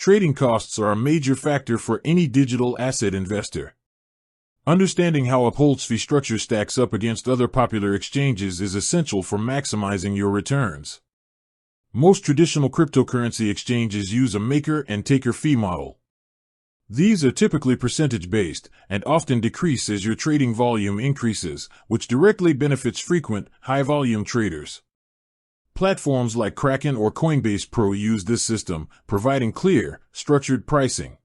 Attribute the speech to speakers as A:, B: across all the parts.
A: trading costs are a major factor for any digital asset investor. Understanding how Uphold's fee structure stacks up against other popular exchanges is essential for maximizing your returns. Most traditional cryptocurrency exchanges use a maker and taker fee model. These are typically percentage-based and often decrease as your trading volume increases, which directly benefits frequent, high-volume traders. Platforms like Kraken or Coinbase Pro use this system, providing clear, structured pricing.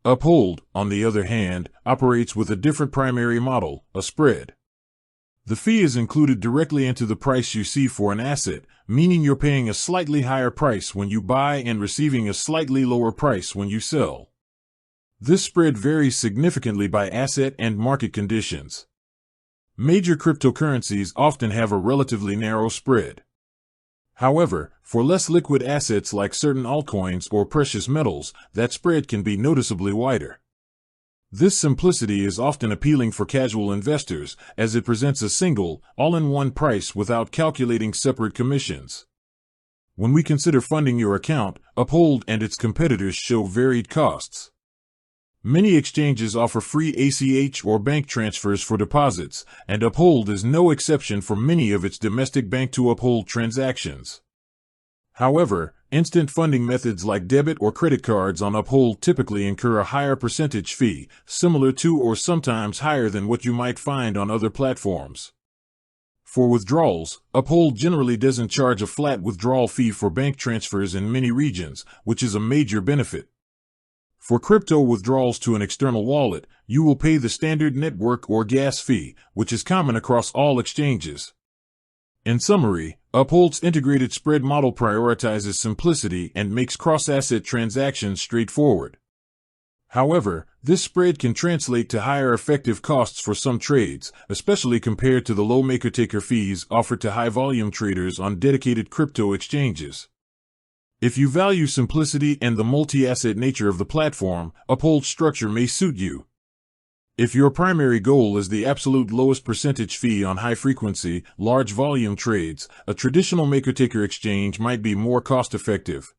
A: Uphold, on the other hand, operates with a different primary model, a spread. The fee is included directly into the price you see for an asset, meaning you're paying a slightly higher price when you buy and receiving a slightly lower price when you sell. This spread varies significantly by asset and market conditions. Major cryptocurrencies often have a relatively narrow spread. However, for less liquid assets like certain altcoins or precious metals, that spread can be noticeably wider. This simplicity is often appealing for casual investors, as it presents a single, all-in-one price without calculating separate commissions. When we consider funding your account, Uphold and its competitors show varied costs. Many exchanges offer free ACH or bank transfers for deposits, and Uphold is no exception for many of its domestic bank-to-Uphold transactions. However, instant funding methods like debit or credit cards on Uphold typically incur a higher percentage fee, similar to or sometimes higher than what you might find on other platforms. For withdrawals, Uphold generally doesn't charge a flat withdrawal fee for bank transfers in many regions, which is a major benefit. For crypto withdrawals to an external wallet, you will pay the standard network or gas fee, which is common across all exchanges. In summary, Uphold's integrated spread model prioritizes simplicity and makes cross-asset transactions straightforward. However, this spread can translate to higher effective costs for some trades, especially compared to the low maker-taker fees offered to high-volume traders on dedicated crypto exchanges. If you value simplicity and the multi-asset nature of the platform, Uphold's structure may suit you. If your primary goal is the absolute lowest percentage fee on high-frequency, large-volume trades, a traditional maker-taker exchange might be more cost-effective.